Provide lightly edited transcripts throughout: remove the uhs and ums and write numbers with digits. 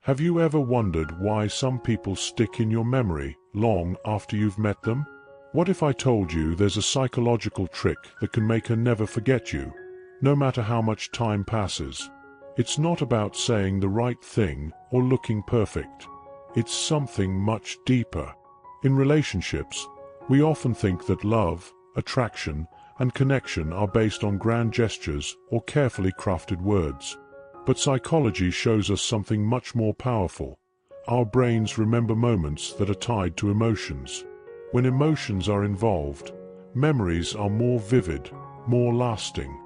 Have you ever wondered why some people stick in your memory long after you've met them? What if I told you there's a psychological trick that can make her never forget you, no matter how much time passes? It's not about saying the right thing or looking perfect. It's something much deeper. In relationships, we often think that love, attraction, and connection are based on grand gestures or carefully crafted words. But psychology shows us something much more powerful. Our brains remember moments that are tied to emotions. When emotions are involved, memories are more vivid, more lasting.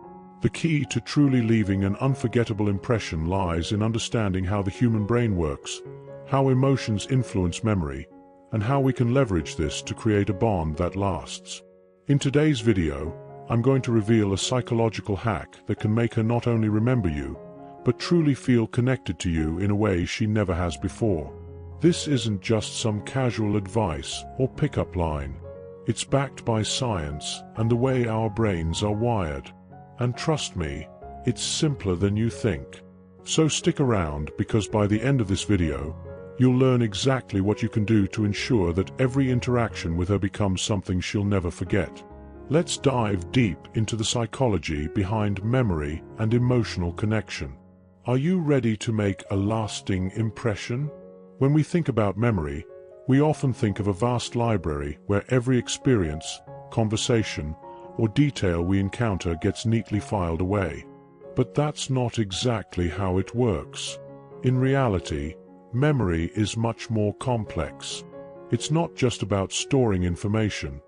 The key to truly leaving an unforgettable impression lies in understanding how the human brain works, how emotions influence memory, and how we can leverage this to create a bond that lasts. In today's video, I'm going to reveal a psychological hack that can make her not only remember you, but truly feel connected to you in a way she never has before. This isn't just some casual advice or pickup line. It's backed by science and the way our brains are wired. And trust me, it's simpler than you think. So stick around, because by the end of this video, you'll learn exactly what you can do to ensure that every interaction with her becomes something she'll never forget. Let's dive deep into the psychology behind memory and emotional connection. Are you ready to make a lasting impression? When we think about memory, we often think of a vast library where every experience, conversation, or detail we encounter gets neatly filed away. But that's not exactly how it works. In reality, memory is much more complex. It's not just about storing information.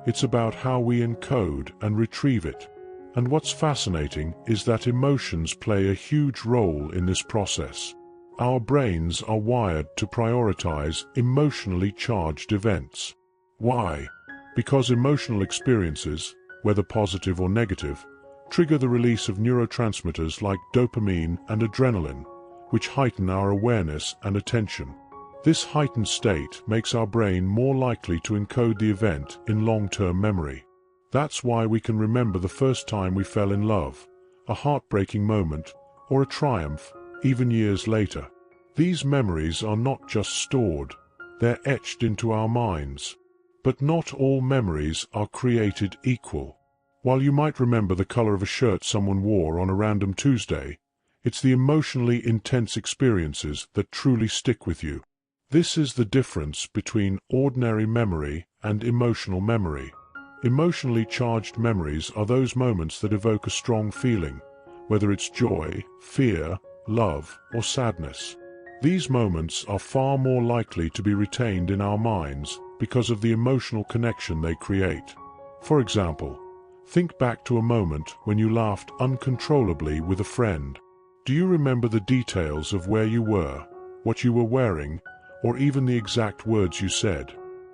It's about how we encode and retrieve it. And what's fascinating is that emotions play a huge role in this process. Our brains are wired to prioritize emotionally charged events. Why? Because emotional experiences, whether positive or negative, trigger the release of neurotransmitters like dopamine and adrenaline, which heighten our awareness and attention. This heightened state makes our brain more likely to encode the event in long-term memory. That's why we can remember the first time we fell in love, a heartbreaking moment, or a triumph, even years later. These memories are not just stored, they're etched into our minds. But not all memories are created equal. While you might remember the color of a shirt someone wore on a random Tuesday, it's the emotionally intense experiences that truly stick with you. This is the difference between ordinary memory and emotional memory. Emotionally charged memories are those moments that evoke a strong feeling, whether it's joy, fear, love, or sadness. These moments are far more likely to be retained in our minds because of the emotional connection they create. For example, think back to a moment when you laughed uncontrollably with a friend. Do you remember the details of where you were, what you were wearing, or even the exact words you said?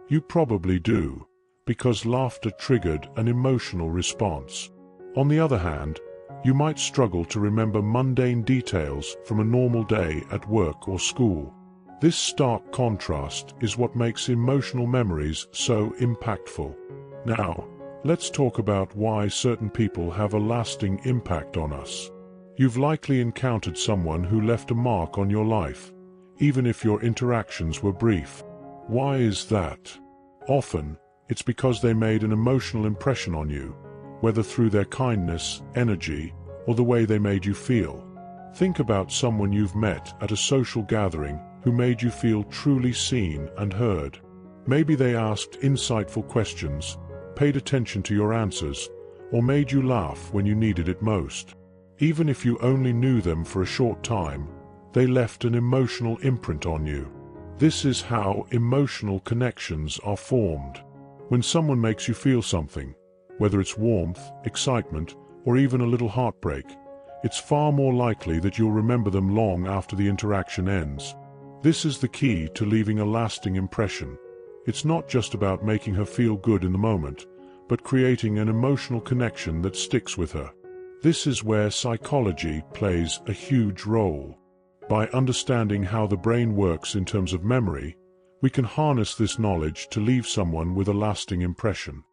You probably do, because laughter triggered an emotional response. On the other hand, you might struggle to remember mundane details from a normal day at work or school. This stark contrast is what makes emotional memories so impactful. Now, let's talk about why certain people have a lasting impact on us. You've likely encountered someone who left a mark on your life, even if your interactions were brief. Why is that? Often, it's because they made an emotional impression on you, whether through their kindness, energy, or the way they made you feel. Think about someone you've met at a social gathering who made you feel truly seen and heard. Maybe they asked insightful questions, paid attention to your answers, or made you laugh when you needed it most. Even if you only knew them for a short time, they left an emotional imprint on you. This is how emotional connections are formed. When someone makes you feel something, whether it's warmth, excitement, or even a little heartbreak, it's far more likely that you'll remember them long after the interaction ends. This is the key to leaving a lasting impression. It's not just about making her feel good in the moment, but creating an emotional connection that sticks with her. This is where psychology plays a huge role. By understanding how the brain works in terms of memory, we can harness this knowledge to leave someone with a lasting impression.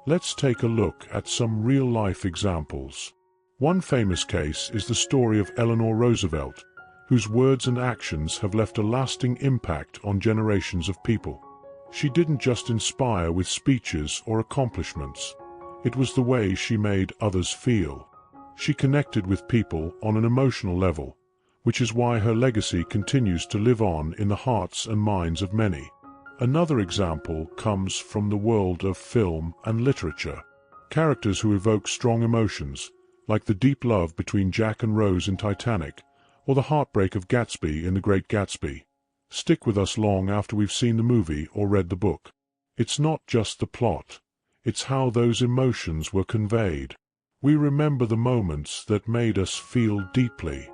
Let's take a look at some real-life examples. One famous case is the story of Eleanor Roosevelt, whose words and actions have left a lasting impact on generations of people. She didn't just inspire with speeches or accomplishments. It was the way she made others feel. She connected with people on an emotional level, which is why her legacy continues to live on in the hearts and minds of many. Another example comes from the world of film and literature. Characters who evoke strong emotions, like the deep love between Jack and Rose in Titanic, or the heartbreak of Gatsby in The Great Gatsby, stick with us long after we've seen the movie or read the book. It's not just the plot, it's how those emotions were conveyed. We remember the moments that made us feel deeply.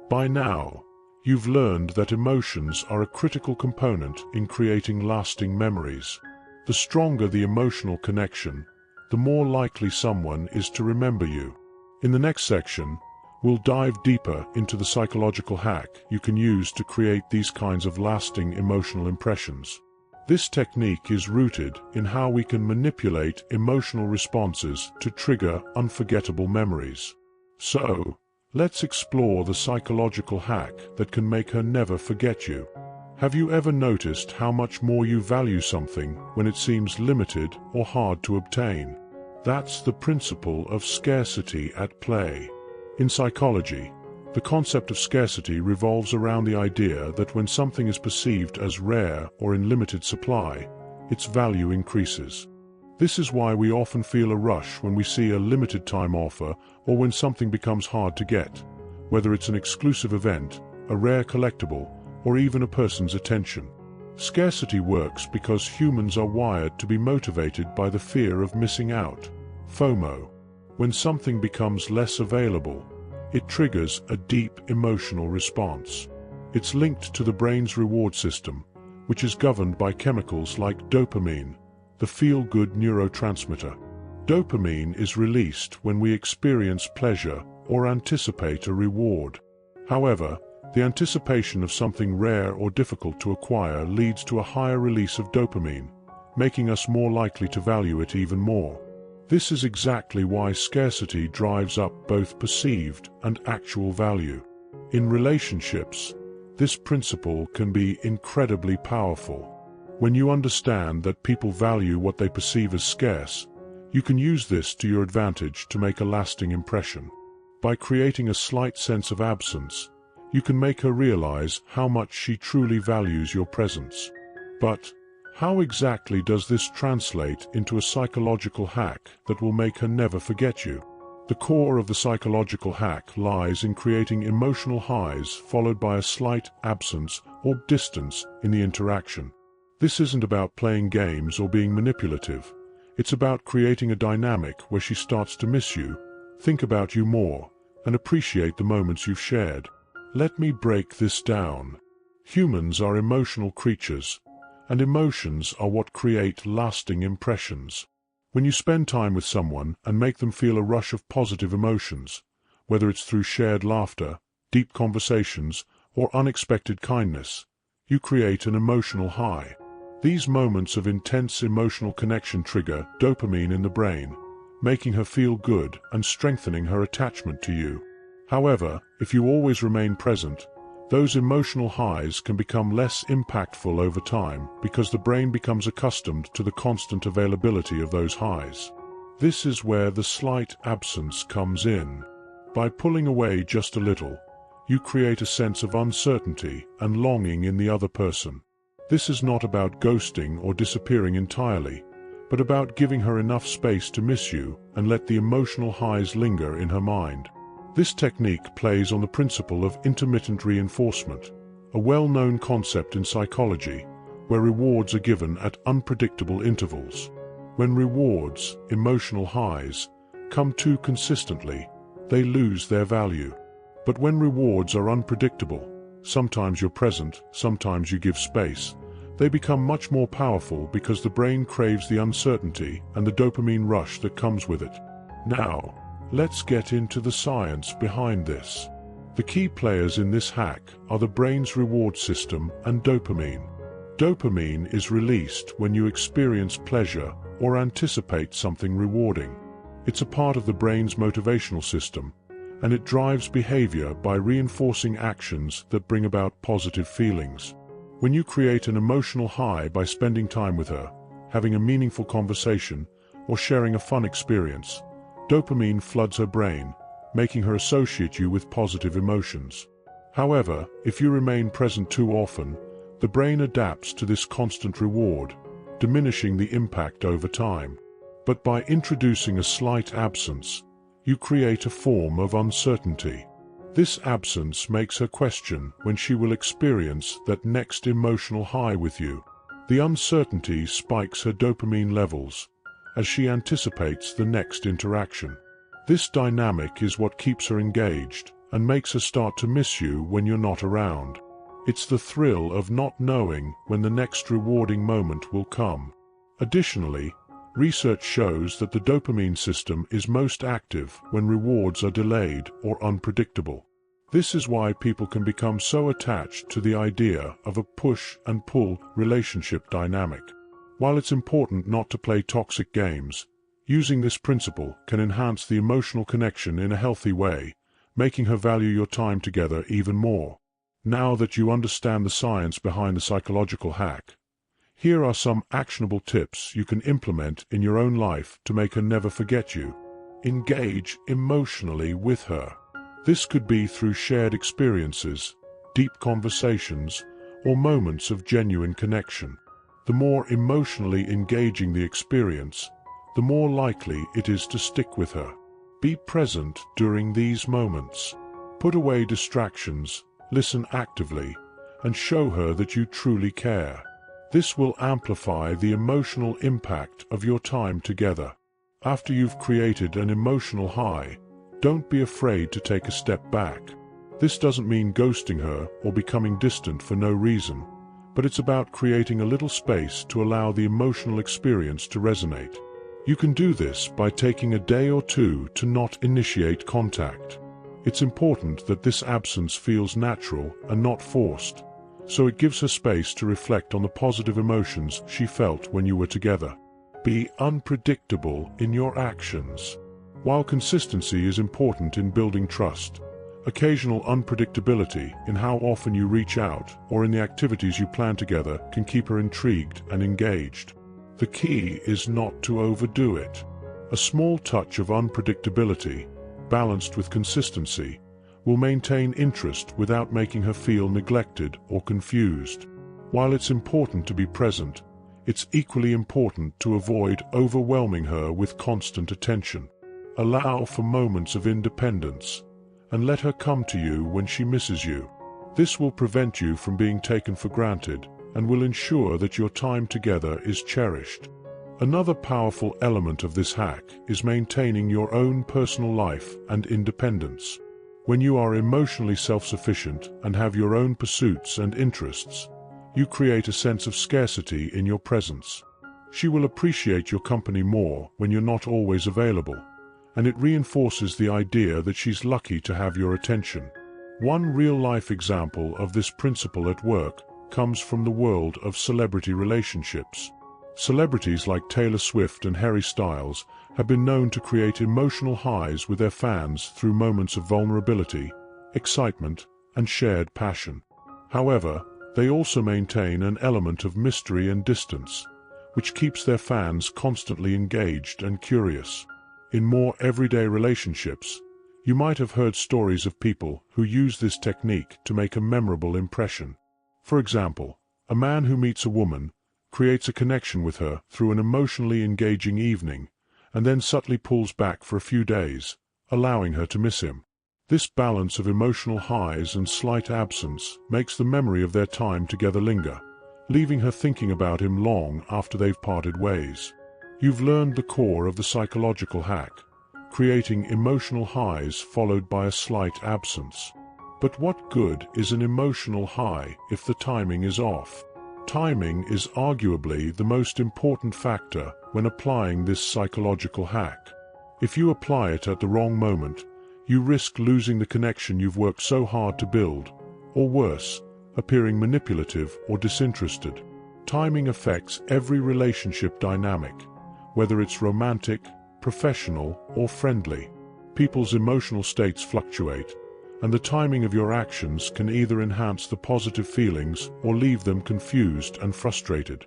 By now, you've learned that emotions are a critical component in creating lasting memories. The stronger the emotional connection, the more likely someone is to remember you. In the next section, we'll dive deeper into the psychological hack you can use to create these kinds of lasting emotional impressions. This technique is rooted in how we can manipulate emotional responses to trigger unforgettable memories. So, let's explore the psychological hack that can make her never forget you. Have you ever noticed how much more you value something when it seems limited or hard to obtain? That's the principle of scarcity at play. In psychology, the concept of scarcity revolves around the idea that when something is perceived as rare or in limited supply, its value increases. This is why we often feel a rush when we see a limited time offer or when something becomes hard to get, whether it's an exclusive event, a rare collectible, or even a person's attention. Scarcity works because humans are wired to be motivated by the fear of missing out, FOMO. When something becomes less available, it triggers a deep emotional response. It's linked to the brain's reward system, which is governed by chemicals like dopamine, the feel-good neurotransmitter. Dopamine is released when we experience pleasure or anticipate a reward. However, the anticipation of something rare or difficult to acquire leads to a higher release of dopamine, making us more likely to value it even more. This is exactly why scarcity drives up both perceived and actual value. In relationships, this principle can be incredibly powerful. When you understand that people value what they perceive as scarce, you can use this to your advantage to make a lasting impression. By creating a slight sense of absence, you can make her realize how much she truly values your presence. But how exactly does this translate into a psychological hack that will make her never forget you? The core of the psychological hack lies in creating emotional highs followed by a slight absence or distance in the interaction. This isn't about playing games or being manipulative. It's about creating a dynamic where she starts to miss you, think about you more, and appreciate the moments you've shared. Let me break this down. Humans are emotional creatures, and emotions are what create lasting impressions. When you spend time with someone and make them feel a rush of positive emotions, whether it's through shared laughter, deep conversations, or unexpected kindness, you create an emotional high. These moments of intense emotional connection trigger dopamine in the brain, making her feel good and strengthening her attachment to you. However, if you always remain present, those emotional highs can become less impactful over time because the brain becomes accustomed to the constant availability of those highs. This is where the slight absence comes in. By pulling away just a little, you create a sense of uncertainty and longing in the other person. This is not about ghosting or disappearing entirely, but about giving her enough space to miss you and let the emotional highs linger in her mind. This technique plays on the principle of intermittent reinforcement, a well-known concept in psychology, where rewards are given at unpredictable intervals. When rewards, emotional highs, come too consistently, they lose their value. But when rewards are unpredictable, sometimes you're present, sometimes you give space, they become much more powerful because the brain craves the uncertainty and the dopamine rush that comes with it. Now, let's get into the science behind this. The key players in this hack are the brain's reward system and dopamine. Dopamine is released when you experience pleasure or anticipate something rewarding. It's a part of the brain's motivational system, and it drives behavior by reinforcing actions that bring about positive feelings. When you create an emotional high by spending time with her, having a meaningful conversation, or sharing a fun experience, dopamine floods her brain, making her associate you with positive emotions. However, if you remain present too often, the brain adapts to this constant reward, diminishing the impact over time. But by introducing a slight absence, you create a form of uncertainty. This absence makes her question when she will experience that next emotional high with you. The uncertainty spikes her dopamine levels as she anticipates the next interaction. This dynamic is what keeps her engaged and makes her start to miss you when you're not around. It's the thrill of not knowing when the next rewarding moment will come. Additionally, research shows that the dopamine system is most active when rewards are delayed or unpredictable. This is why people can become so attached to the idea of a push and pull relationship dynamic. While it's important not to play toxic games, using this principle can enhance the emotional connection in a healthy way, making her value your time together even more. Now that you understand the science behind the psychological hack, here are some actionable tips you can implement in your own life to make her never forget you. Engage emotionally with her. This could be through shared experiences, deep conversations, or moments of genuine connection. The more emotionally engaging the experience, the more likely it is to stick with her. Be present during these moments. Put away distractions, listen actively, and show her that you truly care. This will amplify the emotional impact of your time together. After you've created an emotional high, don't be afraid to take a step back. This doesn't mean ghosting her or becoming distant for no reason, but it's about creating a little space to allow the emotional experience to resonate. You can do this by taking a day or two to not initiate contact. It's important that this absence feels natural and not forced, so it gives her space to reflect on the positive emotions she felt when you were together. Be unpredictable in your actions. While consistency is important in building trust, occasional unpredictability in how often you reach out or in the activities you plan together can keep her intrigued and engaged. The key is not to overdo it. A small touch of unpredictability, balanced with consistency, will maintain interest without making her feel neglected or confused. While it's important to be present, it's equally important to avoid overwhelming her with constant attention. Allow for moments of independence, and let her come to you when she misses you. This will prevent you from being taken for granted and will ensure that your time together is cherished. Another powerful element of this hack is maintaining your own personal life and independence. When you are emotionally self-sufficient and have your own pursuits and interests, you create a sense of scarcity in your presence. She will appreciate your company more when you're not always available, and it reinforces the idea that she's lucky to have your attention. One real-life example of this principle at work comes from the world of celebrity relationships. Celebrities like Taylor Swift and Harry Styles have been known to create emotional highs with their fans through moments of vulnerability, excitement, and shared passion. However, they also maintain an element of mystery and distance, which keeps their fans constantly engaged and curious. In more everyday relationships, you might have heard stories of people who use this technique to make a memorable impression. For example, a man who meets a woman creates a connection with her through an emotionally engaging evening, and then subtly pulls back for a few days, allowing her to miss him. This balance of emotional highs and slight absence makes the memory of their time together linger, leaving her thinking about him long after they've parted ways. You've learned the core of the psychological hack, creating emotional highs followed by a slight absence. But what good is an emotional high if the timing is off? Timing is arguably the most important factor when applying this psychological hack. If you apply it at the wrong moment, you risk losing the connection you've worked so hard to build, or worse, appearing manipulative or disinterested. Timing affects every relationship dynamic, whether it's romantic, professional, or friendly. People's emotional states fluctuate, and the timing of your actions can either enhance the positive feelings or leave them confused and frustrated.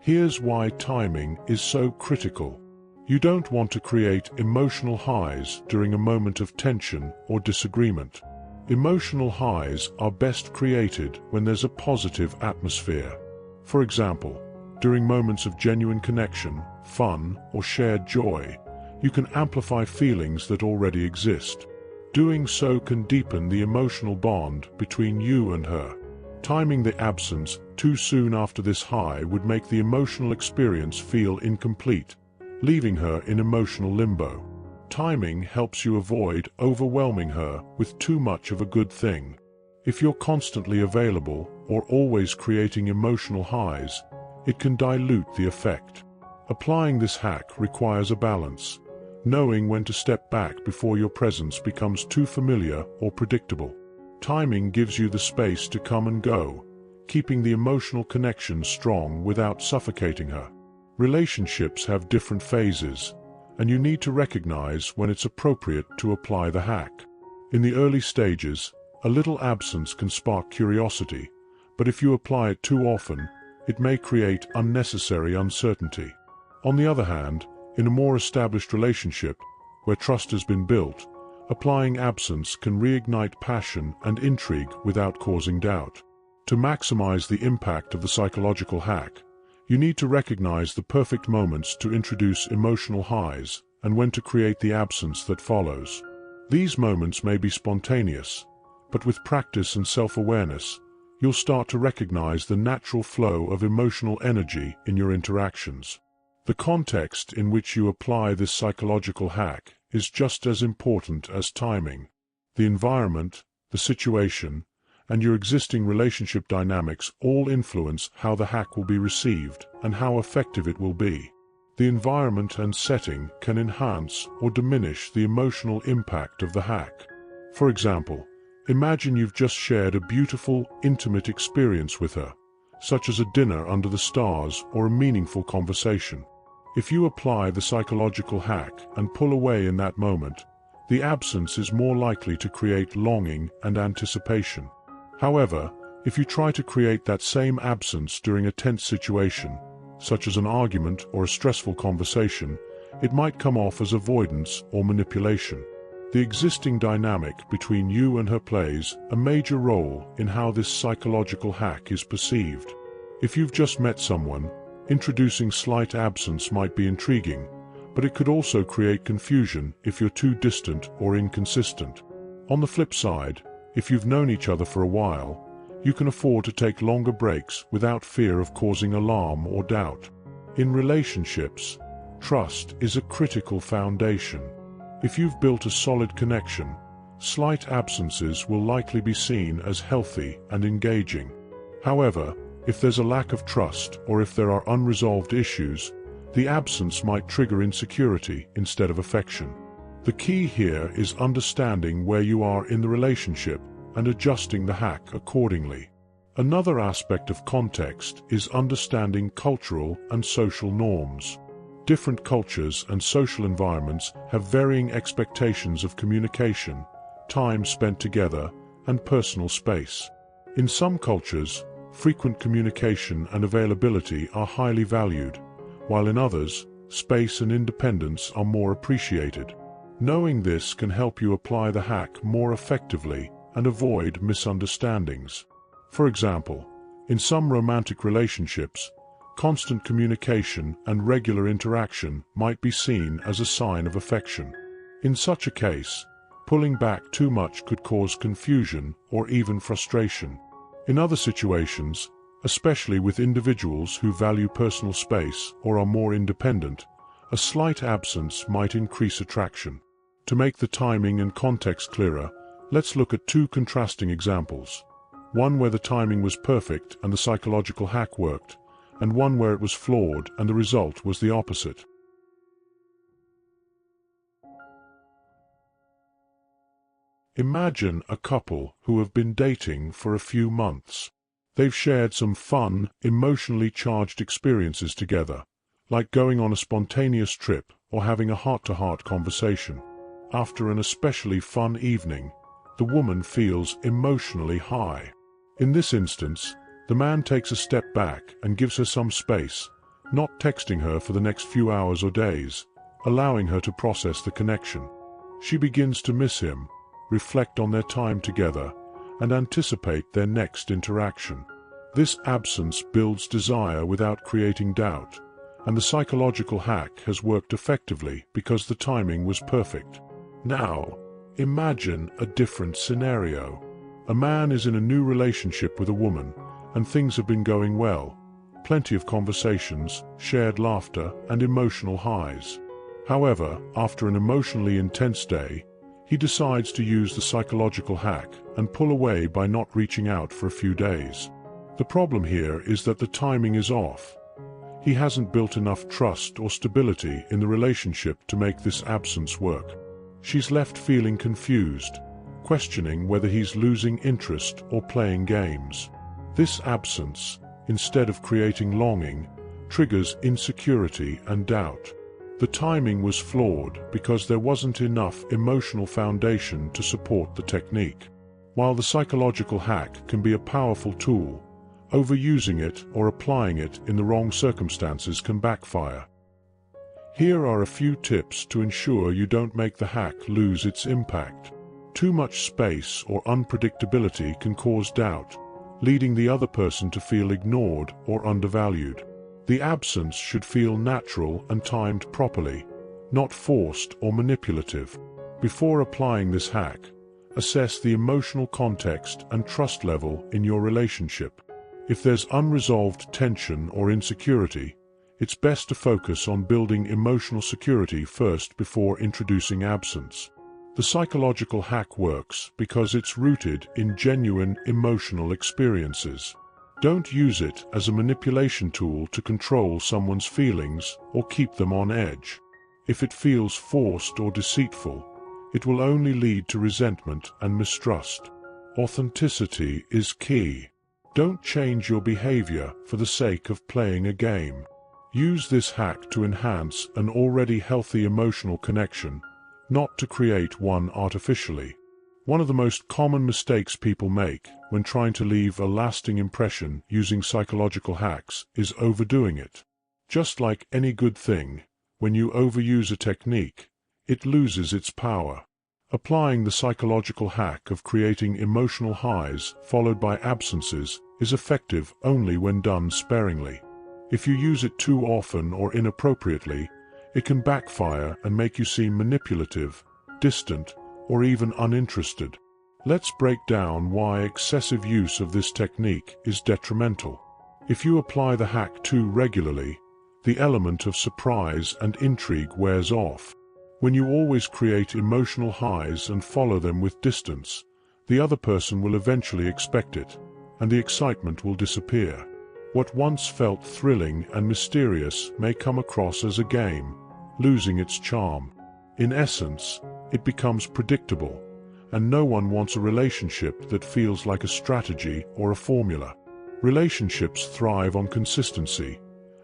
Here's why timing is so critical. You don't want to create emotional highs during a moment of tension or disagreement. Emotional highs are best created when there's a positive atmosphere. For example, during moments of genuine connection, fun, or shared joy, you can amplify feelings that already exist. Doing so can deepen the emotional bond between you and her. Timing the absence too soon after this high would make the emotional experience feel incomplete, leaving her in emotional limbo. Timing helps you avoid overwhelming her with too much of a good thing. If you're constantly available or always creating emotional highs, it can dilute the effect. Applying this hack requires a balance, knowing when to step back before your presence becomes too familiar or predictable. Timing gives you the space to come and go, keeping the emotional connection strong without suffocating her. Relationships have different phases, and you need to recognize when it's appropriate to apply the hack. In the early stages, a little absence can spark curiosity, but if you apply it too often, it may create unnecessary uncertainty. On the other hand, in a more established relationship, where trust has been built, applying absence can reignite passion and intrigue without causing doubt. To maximize the impact of the psychological hack, you need to recognize the perfect moments to introduce emotional highs and when to create the absence that follows. These moments may be spontaneous, but with practice and self-awareness, you'll start to recognize the natural flow of emotional energy in your interactions. The context in which you apply this psychological hack is just as important as timing. The environment, the situation, and your existing relationship dynamics all influence how the hack will be received and how effective it will be. The environment and setting can enhance or diminish the emotional impact of the hack. For example, imagine you've just shared a beautiful, intimate experience with her, such as a dinner under the stars or a meaningful conversation. If you apply the psychological hack and pull away in that moment, the absence is more likely to create longing and anticipation. However, if you try to create that same absence during a tense situation, such as an argument or a stressful conversation, it might come off as avoidance or manipulation. The existing dynamic between you and her plays a major role in how this psychological hack is perceived. If you've just met someone, introducing slight absence might be intriguing, but it could also create confusion if you're too distant or inconsistent. On the flip side, if you've known each other for a while, you can afford to take longer breaks without fear of causing alarm or doubt. In relationships, trust is a critical foundation. If you've built a solid connection, slight absences will likely be seen as healthy and engaging. However, if there's a lack of trust or if there are unresolved issues, the absence might trigger insecurity instead of affection. The key here is understanding where you are in the relationship and adjusting the hack accordingly. Another aspect of context is understanding cultural and social norms. Different cultures and social environments have varying expectations of communication, time spent together, and personal space. In some cultures, frequent communication and availability are highly valued, while in others, space and independence are more appreciated. Knowing this can help you apply the hack more effectively and avoid misunderstandings. For example, in some romantic relationships, constant communication and regular interaction might be seen as a sign of affection. In such a case, pulling back too much could cause confusion or even frustration. In other situations, especially with individuals who value personal space or are more independent, a slight absence might increase attraction. To make the timing and context clearer, let's look at two contrasting examples. One where the timing was perfect and the psychological hack worked, and one where it was flawed and the result was the opposite. Imagine a couple who have been dating for a few months. They've shared some fun, emotionally charged experiences together, like going on a spontaneous trip or having a heart-to-heart conversation. after an especially fun evening, the woman feels emotionally high. In this instance, the man takes a step back and gives her some space, not texting her for the next few hours or days, allowing her to process the connection. She begins to miss him, reflect on their time together, and anticipate their next interaction. This absence builds desire without creating doubt, and the psychological hack has worked effectively because the timing was perfect. Now, imagine a different scenario. A man is in a new relationship with a woman, and things have been going well. Plenty of conversations, shared laughter, and emotional highs. However, after an emotionally intense day, he decides to use the psychological hack and pull away by not reaching out for a few days. The problem here is that the timing is off. He hasn't built enough trust or stability in the relationship to make this absence work. She's left feeling confused, questioning whether he's losing interest or playing games. This absence, instead of creating longing, triggers insecurity and doubt. The timing was flawed because there wasn't enough emotional foundation to support the technique. While the psychological hack can be a powerful tool, overusing it or applying it in the wrong circumstances can backfire. Here are a few tips to ensure you don't make the hack lose its impact. Too much space or unpredictability can cause doubt, leading the other person to feel ignored or undervalued. The absence should feel natural and timed properly, not forced or manipulative. Before applying this hack, assess the emotional context and trust level in your relationship. If there's unresolved tension or insecurity, it's best to focus on building emotional security first before introducing absence. The psychological hack works because it's rooted in genuine emotional experiences. Don't use it as a manipulation tool to control someone's feelings or keep them on edge. If it feels forced or deceitful, it will only lead to resentment and mistrust. Authenticity is key. Don't change your behavior for the sake of playing a game. Use this hack to enhance an already healthy emotional connection, not to create one artificially. One of the most common mistakes people make when trying to leave a lasting impression using psychological hacks is overdoing it. Just like any good thing, when you overuse a technique, it loses its power. Applying the psychological hack of creating emotional highs followed by absences is effective only when done sparingly. If you use it too often or inappropriately, it can backfire and make you seem manipulative, distant, or even uninterested. Let's break down why excessive use of this technique is detrimental. If you apply the hack too regularly, the element of surprise and intrigue wears off. When you always create emotional highs and follow them with distance, the other person will eventually expect it, and the excitement will disappear. What once felt thrilling and mysterious may come across as a game, losing its charm. In essence, it becomes predictable, and no one wants a relationship that feels like a strategy or a formula. Relationships thrive on consistency,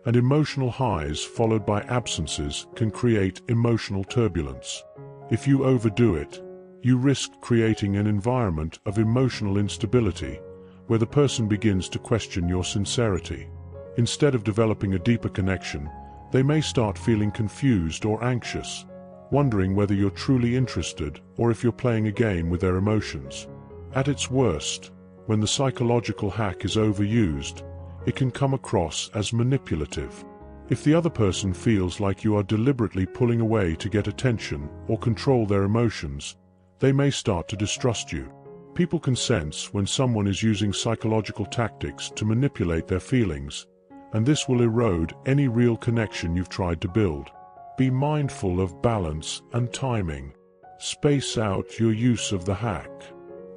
and emotional highs followed by absences can create emotional turbulence. If you overdo it, you risk creating an environment of emotional instability where the person begins to question your sincerity. Instead of developing a deeper connection, they may start feeling confused or anxious, wondering whether you're truly interested or if you're playing a game with their emotions. At its worst, when the psychological hack is overused, it can come across as manipulative. If the other person feels like you are deliberately pulling away to get attention or control their emotions, they may start to distrust you. People can sense when someone is using psychological tactics to manipulate their feelings, and this will erode any real connection you've tried to build. Be mindful of balance and timing. Space out your use of the hack.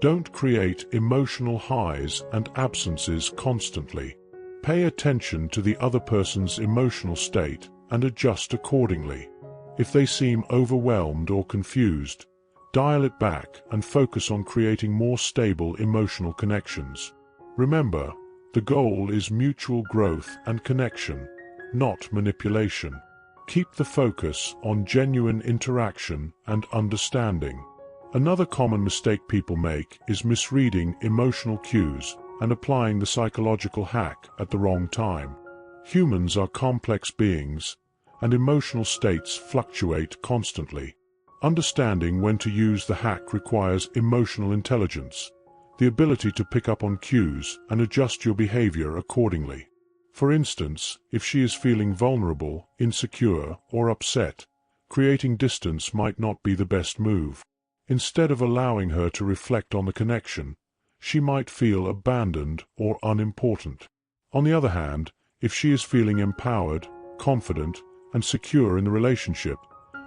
Don't create emotional highs and absences constantly. Pay attention to the other person's emotional state and adjust accordingly. If they seem overwhelmed or confused, dial it back and focus on creating more stable emotional connections. Remember, the goal is mutual growth and connection, not manipulation. Keep the focus on genuine interaction and understanding. Another common mistake people make is misreading emotional cues and applying the psychological hack at the wrong time. Humans are complex beings, and emotional states fluctuate constantly. Understanding when to use the hack requires emotional intelligence, the ability to pick up on cues and adjust your behavior accordingly. For instance, if she is feeling vulnerable, insecure, or upset, creating distance might not be the best move. Instead of allowing her to reflect on the connection, she might feel abandoned or unimportant. On the other hand, if she is feeling empowered, confident, and secure in the relationship,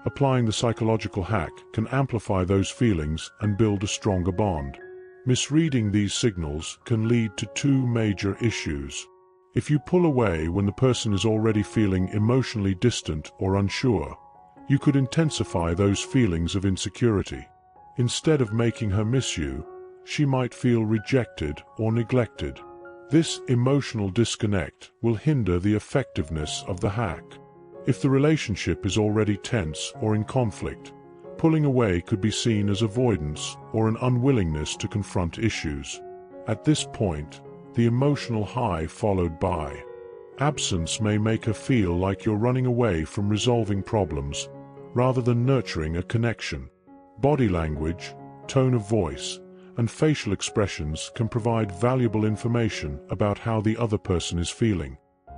applying the psychological hack can amplify those feelings and build a stronger bond. Misreading these signals can lead to two major issues. If you pull away when the person is already feeling emotionally distant or unsure, you could intensify those feelings of insecurity. Instead of making her miss you, she might feel rejected or neglected. This emotional disconnect will hinder the effectiveness of the hack. If the relationship is already tense or in conflict, pulling away could be seen as avoidance or an unwillingness to confront issues. At this point, the emotional high followed by absence may make her feel like you're running away from resolving problems rather than nurturing a connection. Body language, tone of voice, and facial expressions can provide valuable information about how the other person is feeling.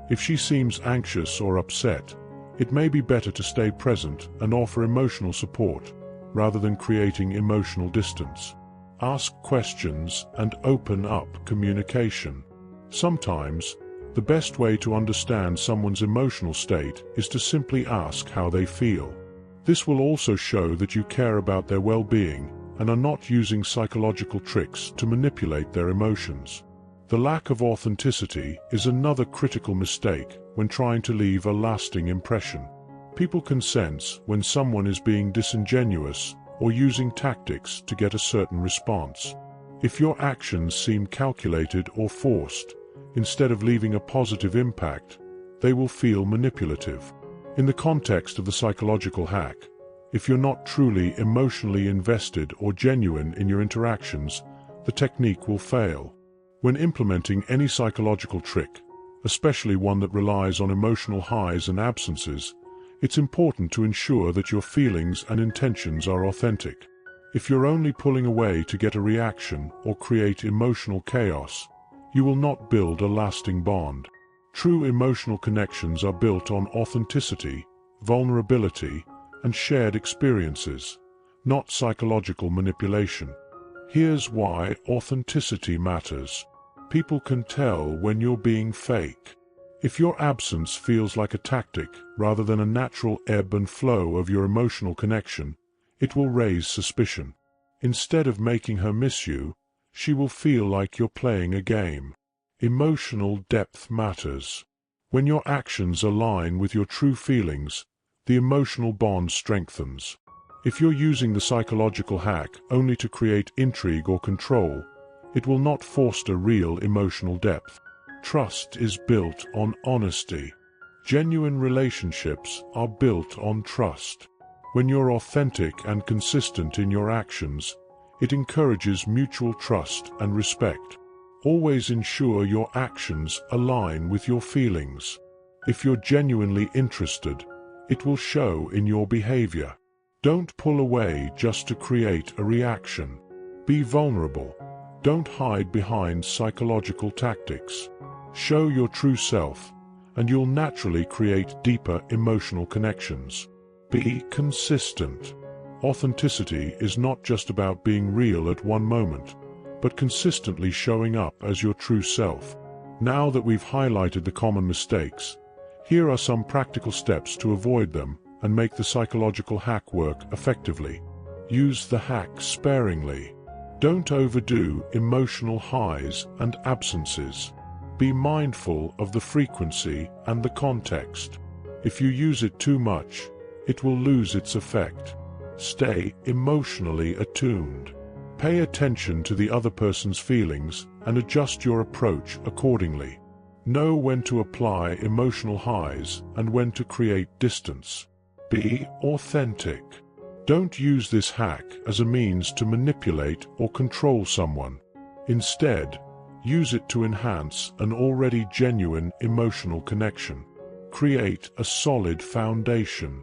If she seems anxious or upset, it may be better to stay present and offer emotional support, rather than creating emotional distance. Ask questions and open up communication. Sometimes, the best way to understand someone's emotional state is to simply ask how they feel. This will also show that you care about their well-being and are not using psychological tricks to manipulate their emotions. The lack of authenticity is another critical mistake when trying to leave a lasting impression. People can sense when someone is being disingenuous or using tactics to get a certain response. If your actions seem calculated or forced, instead of leaving a positive impact, they will feel manipulative. In the context of the psychological hack, if you're not truly emotionally invested or genuine in your interactions, the technique will fail. When implementing any psychological trick, especially one that relies on emotional highs and absences, it's important to ensure that your feelings and intentions are authentic. If you're only pulling away to get a reaction or create emotional chaos, you will not build a lasting bond. True emotional connections are built on authenticity, vulnerability, and shared experiences, not psychological manipulation. Here's why authenticity matters. People can tell when you're being fake. If your absence feels like a tactic rather than a natural ebb and flow of your emotional connection, it will raise suspicion. Instead of making her miss you, she will feel like you're playing a game. Emotional depth matters. When your actions align with your true feelings, the emotional bond strengthens. If you're using the psychological hack only to create intrigue or control, it will not foster real emotional depth. Trust is built on honesty. Genuine relationships are built on trust. When you're authentic and consistent in your actions, it encourages mutual trust and respect. Always ensure your actions align with your feelings. If you're genuinely interested, it will show in your behavior. Don't pull away just to create a reaction. Be vulnerable. Don't hide behind psychological tactics. Show your true self, and you'll naturally create deeper emotional connections. Be consistent. Authenticity is not just about being real at one moment, but consistently showing up as your true self. Now that we've highlighted the common mistakes, here are some practical steps to avoid them and make the psychological hack work effectively. Use the hack sparingly. Don't overdo emotional highs and absences. Be mindful of the frequency and the context. If you use it too much, it will lose its effect. Stay emotionally attuned. Pay attention to the other person's feelings and adjust your approach accordingly. Know when to apply emotional highs and when to create distance. Be authentic. Don't use this hack as a means to manipulate or control someone. Instead, use it to enhance an already genuine emotional connection. Create a solid foundation.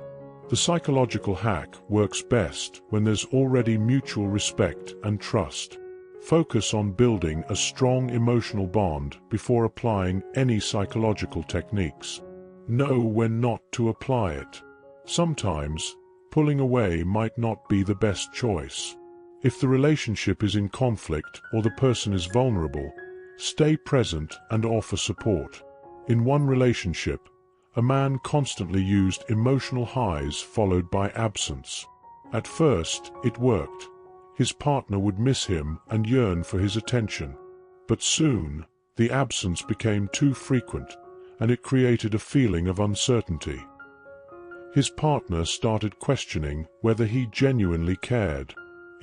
The psychological hack works best when there's already mutual respect and trust. Focus on building a strong emotional bond before applying any psychological techniques. Know when not to apply it. Sometimes, pulling away might not be the best choice. If the relationship is in conflict or the person is vulnerable, stay present and offer support. In one relationship, a man constantly used emotional highs followed by absence. At first, it worked. His partner would miss him and yearn for his attention. But soon, the absence became too frequent, and it created a feeling of uncertainty. His partner started questioning whether he genuinely cared.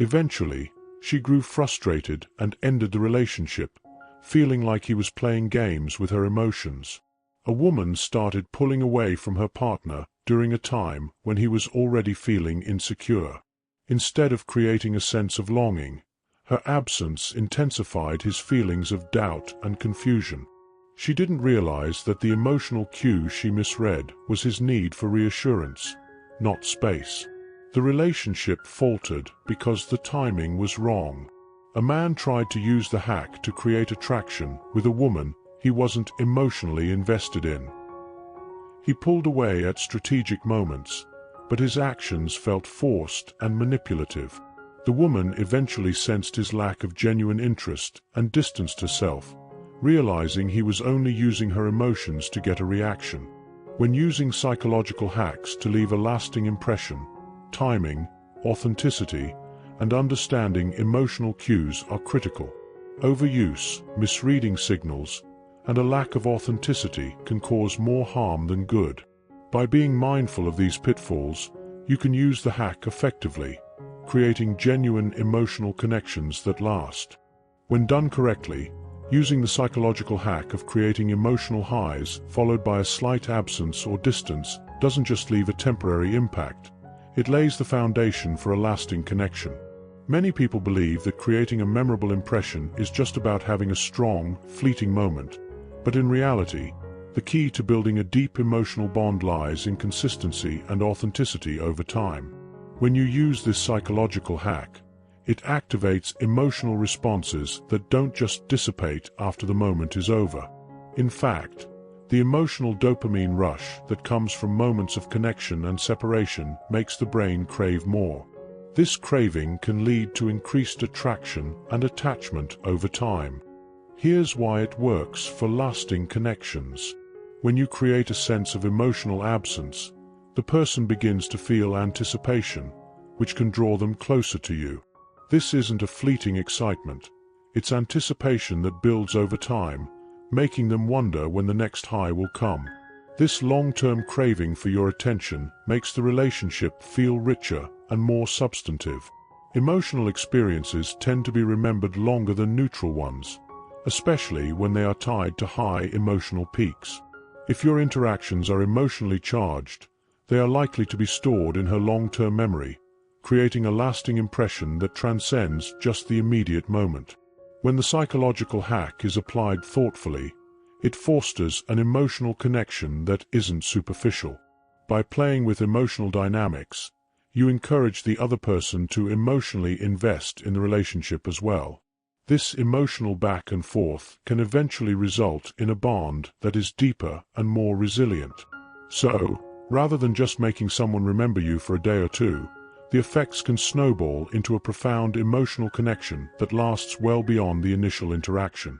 Eventually, she grew frustrated and ended the relationship, feeling like he was playing games with her emotions. A woman started pulling away from her partner during a time when he was already feeling insecure. Instead of creating a sense of longing, her absence intensified his feelings of doubt and confusion. She didn't realize that the emotional cue she misread was his need for reassurance, not space. The relationship faltered because the timing was wrong. A man tried to use the hack to create attraction with a woman he wasn't emotionally invested in. He pulled away at strategic moments, but his actions felt forced and manipulative. The woman eventually sensed his lack of genuine interest and distanced herself, realizing he was only using her emotions to get a reaction. When using psychological hacks to leave a lasting impression, timing, authenticity, and understanding emotional cues are critical. Overuse, misreading signals, and a lack of authenticity can cause more harm than good. By being mindful of these pitfalls, you can use the hack effectively, creating genuine emotional connections that last. When done correctly, using the psychological hack of creating emotional highs followed by a slight absence or distance doesn't just leave a temporary impact, it lays the foundation for a lasting connection. Many people believe that creating a memorable impression is just about having a strong, fleeting moment, but in reality, the key to building a deep emotional bond lies in consistency and authenticity over time. When you use this psychological hack, it activates emotional responses that don't just dissipate after the moment is over. In fact, the emotional dopamine rush that comes from moments of connection and separation makes the brain crave more. This craving can lead to increased attraction and attachment over time. Here's why it works for lasting connections. When you create a sense of emotional absence, the person begins to feel anticipation, which can draw them closer to you. This isn't a fleeting excitement, it's anticipation that builds over time, making them wonder when the next high will come. This long-term craving for your attention makes the relationship feel richer and more substantive. Emotional experiences tend to be remembered longer than neutral ones, especially when they are tied to high emotional peaks. If your interactions are emotionally charged, they are likely to be stored in her long-term memory, creating a lasting impression that transcends just the immediate moment. When the psychological hack is applied thoughtfully, it fosters an emotional connection that isn't superficial. By playing with emotional dynamics, you encourage the other person to emotionally invest in the relationship as well. This emotional back and forth can eventually result in a bond that is deeper and more resilient. So, rather than just making someone remember you for a day or two, the effects can snowball into a profound emotional connection that lasts well beyond the initial interaction.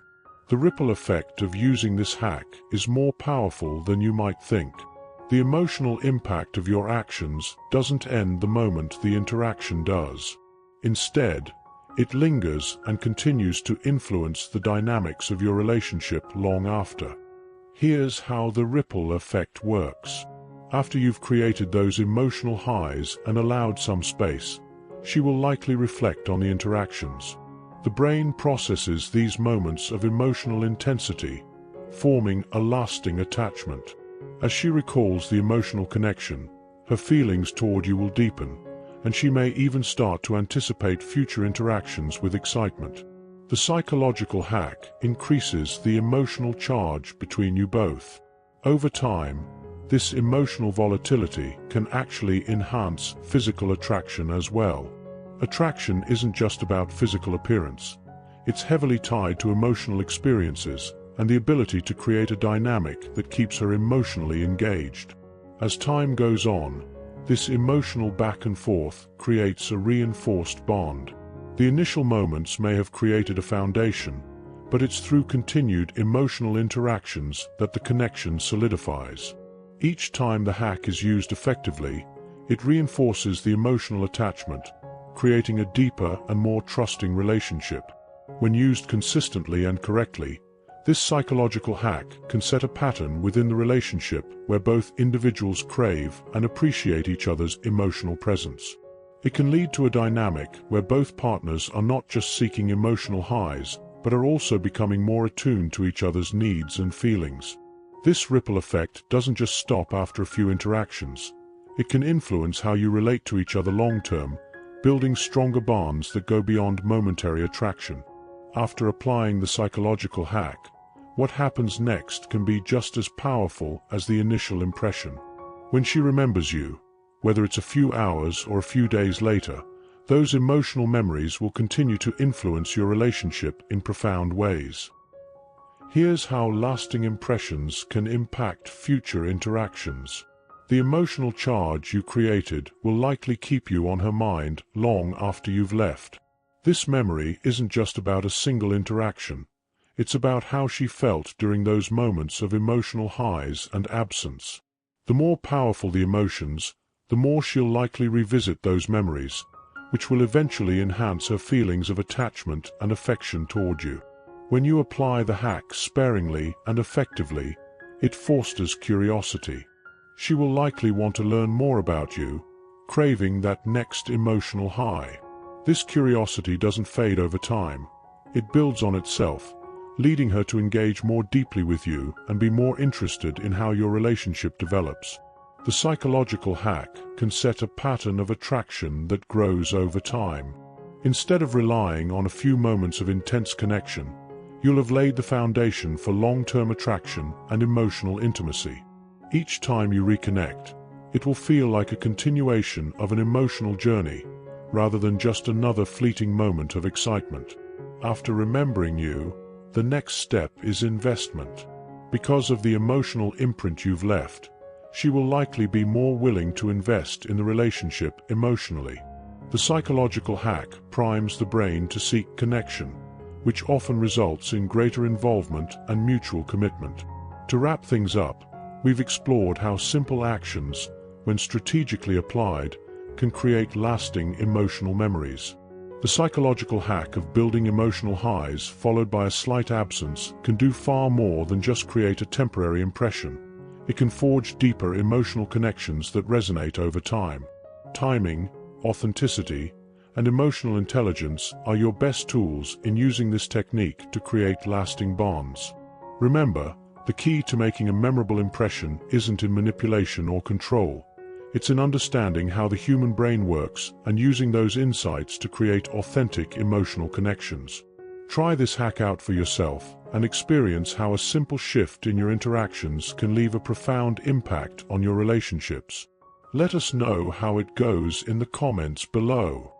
The ripple effect of using this hack is more powerful than you might think. The emotional impact of your actions doesn't end the moment the interaction does. Instead, it lingers and continues to influence the dynamics of your relationship long after. Here's how the ripple effect works. After you've created those emotional highs and allowed some space, she will likely reflect on the interactions. The brain processes these moments of emotional intensity, forming a lasting attachment. As she recalls the emotional connection, her feelings toward you will deepen, and she may even start to anticipate future interactions with excitement. The psychological hack increases the emotional charge between you both. Over time, this emotional volatility can actually enhance physical attraction as well. Attraction isn't just about physical appearance. It's heavily tied to emotional experiences and the ability to create a dynamic that keeps her emotionally engaged. As time goes on, this emotional back and forth creates a reinforced bond. The initial moments may have created a foundation, but it's through continued emotional interactions that the connection solidifies. Each time the hack is used effectively, it reinforces the emotional attachment, creating a deeper and more trusting relationship. When used consistently and correctly, this psychological hack can set a pattern within the relationship where both individuals crave and appreciate each other's emotional presence. It can lead to a dynamic where both partners are not just seeking emotional highs, but are also becoming more attuned to each other's needs and feelings. This ripple effect doesn't just stop after a few interactions. It can influence how you relate to each other long-term, building stronger bonds that go beyond momentary attraction. After applying the psychological hack, what happens next can be just as powerful as the initial impression. When she remembers you, whether it's a few hours or a few days later, those emotional memories will continue to influence your relationship in profound ways. Here's how lasting impressions can impact future interactions. The emotional charge you created will likely keep you on her mind long after you've left. This memory isn't just about a single interaction. It's about how she felt during those moments of emotional highs and absence. The more powerful the emotions, the more she'll likely revisit those memories, which will eventually enhance her feelings of attachment and affection toward you. When you apply the hack sparingly and effectively, it fosters curiosity. She will likely want to learn more about you, craving that next emotional high. This curiosity doesn't fade over time. It builds on itself, leading her to engage more deeply with you and be more interested in how your relationship develops. The psychological hack can set a pattern of attraction that grows over time. Instead of relying on a few moments of intense connection, you'll have laid the foundation for long-term attraction and emotional intimacy. Each time you reconnect, it will feel like a continuation of an emotional journey, rather than just another fleeting moment of excitement. After remembering you, the next step is investment. Because of the emotional imprint you've left, she will likely be more willing to invest in the relationship emotionally. The psychological hack primes the brain to seek connection, which often results in greater involvement and mutual commitment. To wrap things up, we've explored how simple actions, when strategically applied, can create lasting emotional memories. The psychological hack of building emotional highs followed by a slight absence can do far more than just create a temporary impression. It can forge deeper emotional connections that resonate over time. Timing, authenticity, and emotional intelligence are your best tools in using this technique to create lasting bonds. Remember, the key to making a memorable impression isn't in manipulation or control. It's in understanding how the human brain works and using those insights to create authentic emotional connections. Try this hack out for yourself and experience how a simple shift in your interactions can leave a profound impact on your relationships. Let us know how it goes in the comments below.